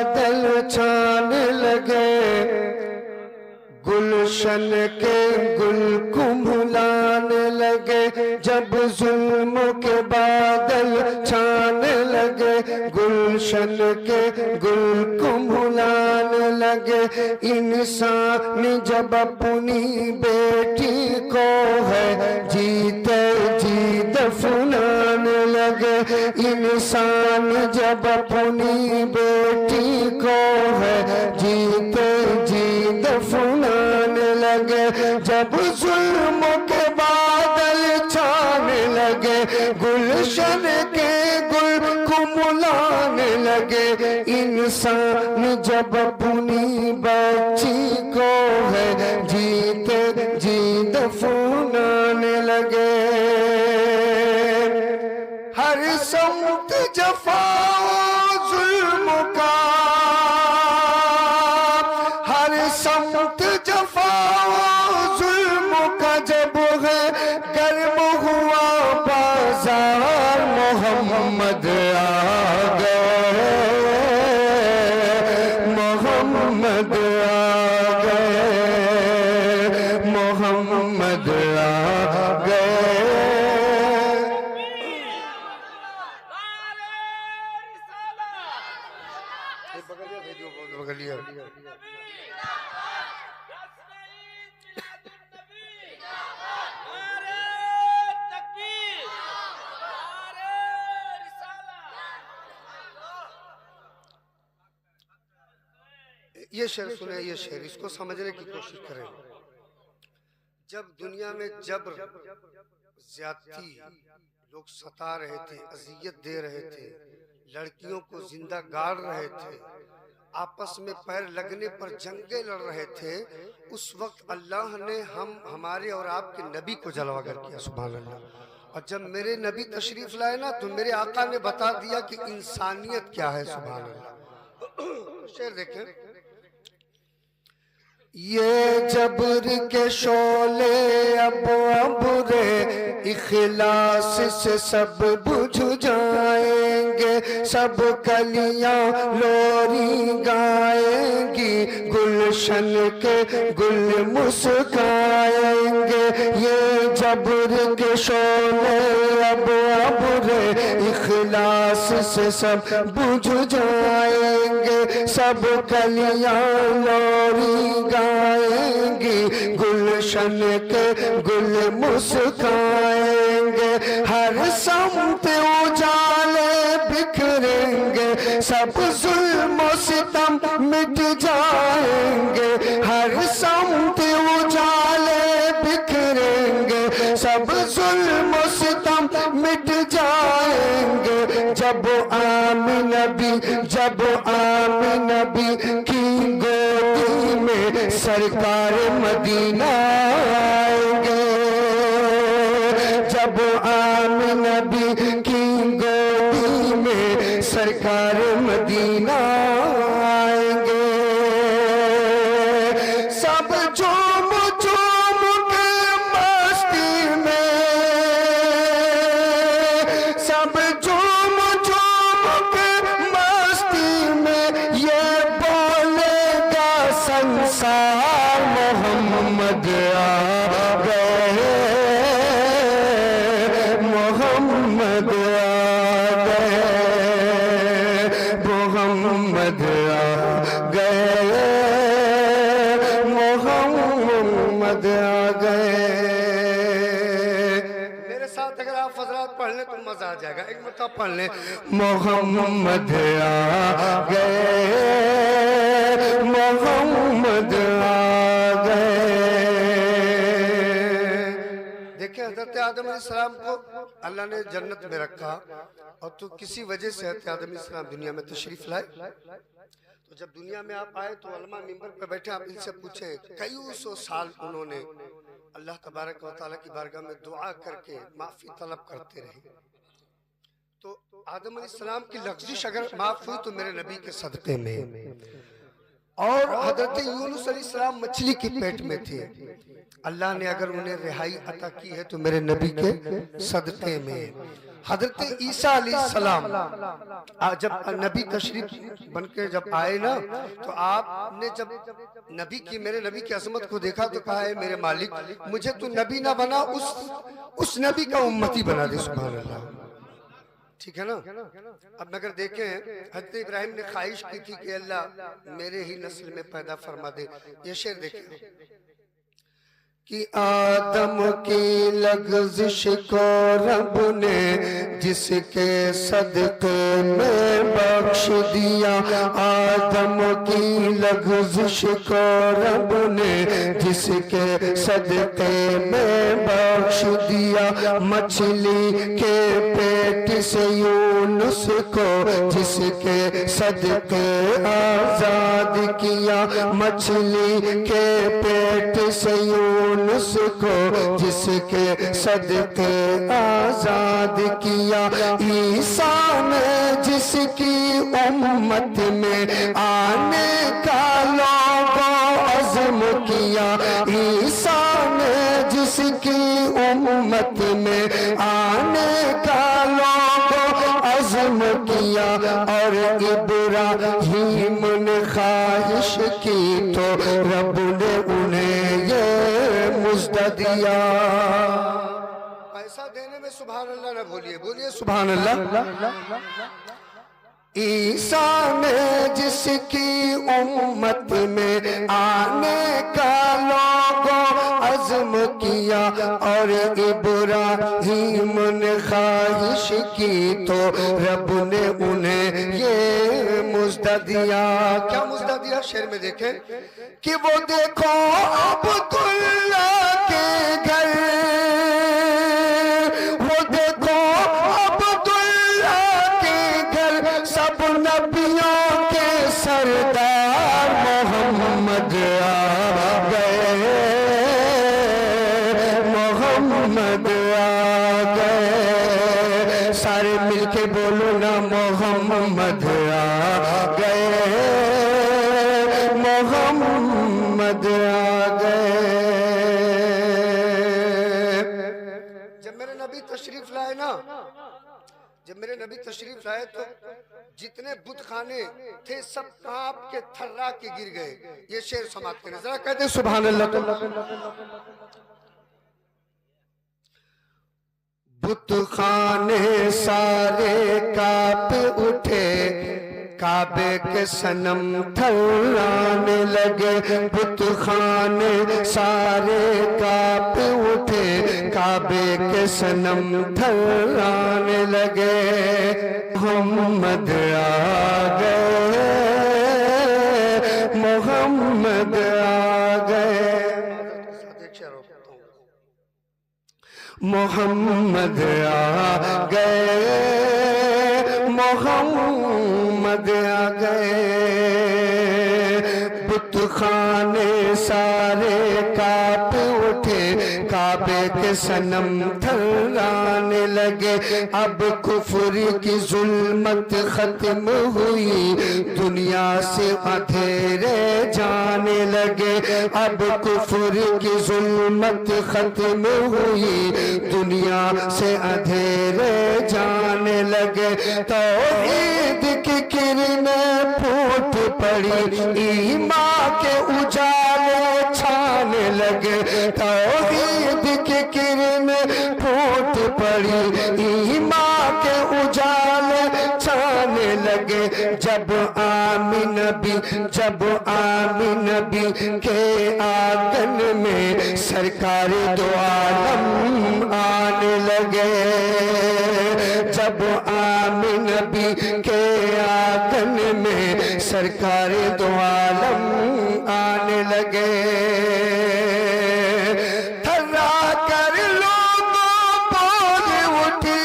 بادل چھانے لگے گلشن کے گل کملانے لگے جب ظلم کے بادل چھانے لگے گلشن کے گل کملانے لگے انسان جب اپنی بیٹی کو ہے جیتے جی دفنانے لگے انسان جب اپنی بیٹی کو ہے جیتے جی دفنانے لگے جب ظلم کے بادل چھانے لگے گلشن کے گل کملانے لگے انسان جب اپنی بچی کو ہے جیتے جی دفنانے لگے ہر سمت جفا ظلم کا ہر سمت جفا ظلم کا جب ہے گرم ہوا بازار محمد آ گئے محمد آ گئے محمد آ گئے یہ شعر سنیں یہ شعر اس کو سمجھنے کی کوشش کریں جب دنیا میں جبر زیادتی لوگ ستا رہے تھے اذیت دے رہے تھے لڑکیوں کو زندہ گاڑ رہے تھے آپس میں پیر لگنے پر جنگیں لڑ رہے تھے اس وقت اللہ نے ہمارے اور آپ کے نبی کو جلوہ گر کیا سبحان اللہ اور جب میرے نبی تشریف لائے نا تو میرے آقا نے بتا دیا کہ انسانیت کیا ہے سبحان اللہ شعر دیکھیں یہ جبر کے شعلے اب ابرے اخلاص سے سب بجھ جائیں گے سب کلیاں لوری گائیں گی گلشن کے گل مسکائیں گے یہ جبر کے شعلے اب ابرے اخلاص سے سب بجھ جائیں گے سب کلیاں لوری گائیں گی گلشن کے گل مسکائیں گے ہر سمت اجالے بکھریں گے سب ظلم و ستم مٹ جائیں گے ہر سمت اجالے بکھریں گے سب ظلم و ستم مٹ جائیں گے جب عام نبی کی گودی میں سرکار مدینہ آئیں گے جب عام نبی کی گودی میں سرکار مدینہ آئیں گے سب جھوم جھوم کے مستی میں سب جھوم جھوم کے مستی میں یہ بولے گا سنسار محمد آ گئے محمد آ گئے محمد آ گئے محمد آ گئے میرے ساتھ اگر آپ حضرات پڑھ لیں تو مزہ آ جائے گا ایک مرتبہ پڑھ لیں محمد آ گئے محمد آ گئے دیکھیں حضرت آدم علیہ السلام کو اللہ نے جنت میں رکھا اور تو کسی وجہ سے حضرت آدم علیہ السلام دنیا میں تشریف لائے تو جب دنیا میں آپ آئے تو علماء منبر پہ بیٹھے آپ ان سے پوچھیں کئی سو سال انہوں نے اللہ تبارک و تعالیٰ کی بارگاہ میں دعا کر کے معافی طلب کرتے رہے تو آدم علیہ السلام کی لغزش اگر معاف ہوئی تو میرے نبی کے صدقے میں اور حضرت یونس علیہ السلام مچھلی کی پیٹ میں تھے اللہ نے اگر انہیں رہائی عطا کی ہے تو میرے نبی کے صدقے میں حضرت عیسیٰ علیہ السلام جب نبی تشریف بن کے جب آئے نا تو آپ نے جب میرے نبی کی عظمت کو دیکھا تو کہا ہے میرے مالک مجھے تو نبی نہ بنا اس نبی کا امتی بنا دے سبحان اللہ. ٹھیک ہے نا. اب مگر دیکھیں حضرت ابراہیم نے خواہش کی تھی کہ اللہ میرے ہی نسل میں پیدا فرما دے. یہ شعر دیکھیں کہ آدم کی لغزش کو رب نے جس کے صدقے میں بخش دیا. آدم کی لغزش کو رب نے جس کے صدقے میں بخش دیا. مچھلی کے پیٹ سے یونس کو جس کے صدقے آزاد کیا. مچھلی کے پیٹ سے یونس کو جس کے صدقے آزاد کیا. عیسیٰ نے جس کی امت میں آنے کا لوگوں عزم کیا. عیسیٰ نے جس کی امت میں آنے کا لوگوں عزم کیا. اور ابراہیم نے خواہش کی تو رب نے انہیں یہ مژدہ دیا. ایسا دینے میں سبحان اللہ نہ بولیے سبحان اللہ. عیسیٰ نے جس کی امت میں آنے کا لوگوں عزم کیا. اور ابراہیم نے خواہش کی تو رب نے انہیں یہ مژدہ دیا. کیا مژدہ دیا؟ شعر میں دیکھیں کہ وہ دیکھو عبداللہ کے گھر، وہ دیکھو عبداللہ کے گھر، سب نبیوں کے سردار محمد آ گئے، محمد آ گئے. سارے مل کے بولو نا محمد آ گئے، محمد آ گئے. جب میرے نبی تشریف لائے نا، جب میرے نبی تشریف لائے تو جتنے بت خانے تھے سب کانپ کے تھرا کے گر گئے. یہ شعر سماعت کریں ذرا، کہتے سبحان اللہ. بت خانے سارے کانپ اٹھے، کعبے کے صنم تھرانے لگے. بت خانے سارے کانپ اٹھے، کعبے کے صنم تھرانے لگے. محمد آ گئے، محمد آ گئے، محمد آ گئے، محمد آ گئے. بت خانے سارے کانپ اٹھے، کعبے کے صنم تھرانے لگے. اب کفر کی ظلمت ختم ہوئی، دنیا سے اندھیرے جانے لگے. اب کفر کی ظلمت ختم ہوئی، دنیا سے اندھیرے جانے لگے. توحید کی کرنیں پھوٹ پڑی، ایمان کے اجالے چھانے لگے. توحید کی کرنیں پھوٹ پڑی، ایمان کے اجالے چھانے لگے. جب آمین نبی کے آنگن میں سرکار دو عالم آنے لگے. جب آمین نبی کے آنگن میں سرکار دو عالم آنے لگے. تھرا کر لوگوں بول اٹھی،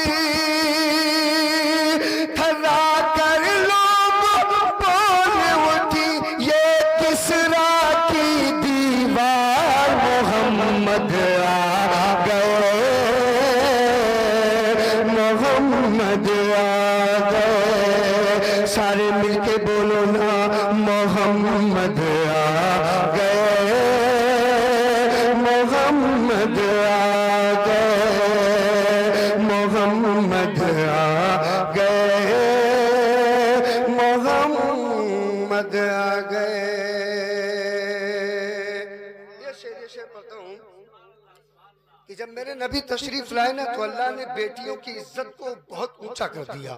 تھرا کر لوگوں بول اٹھی، یہ کسرا کی دیوار محمد آ گئے، محمد آ گئے. سارے مل کے بولو نا محمد آ گئے، محمد آ گئے، محمد محمد آ گئے. یہ شعر پڑھتا ہوں کہ جب میرے نبی تشریف لائے نا تو اللہ نے بیٹیوں کی عزت کو بہت اونچا کر دیا.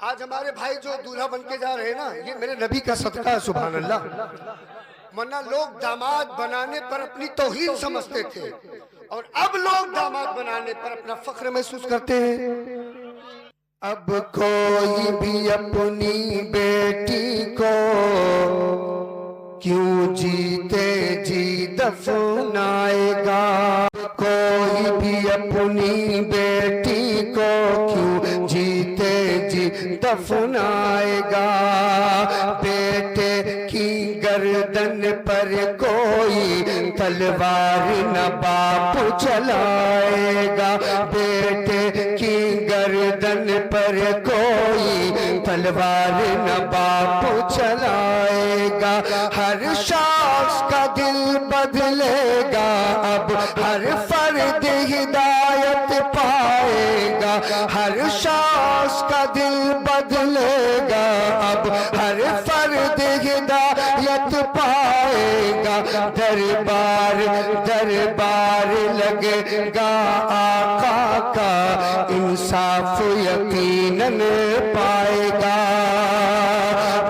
آج ہمارے بھائی جو دولہا بن کے جا رہے ہیں نا، یہ میرے نبی کا صدقہ ہے. سبحان اللہ. ورنہ لوگ داماد بنانے پر اپنی توہین سمجھتے تھے، اور اب لوگ داماد بنانے پر اپنا فخر محسوس کرتے ہیں. اب کوئی بھی اپنی بیٹی کو کیوں جیتے جی دفنائے گا. کوئی بھی اپنی بیٹی کو کیوں جیتے جی دفنائے گا. بیٹے کی گردن پر کوئی تلوار نہ باپ چلائے گا. بیٹے کی گردن پر کوئی تلوار نہ باپ چلائے گا. ہر شخص کا دل بدلے گا، اب ہر فرد ہدایت پائے گا. ہر شخص کا دل بدلے گا، اب ہر فرد ہدایت پائے گا. دربار دربار لگے گا آقا کا، انصاف یقیناً پائے گا.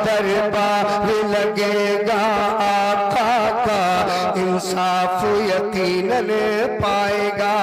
دربار لگے گا آقا کا، انصاف یقیناً پائے گا.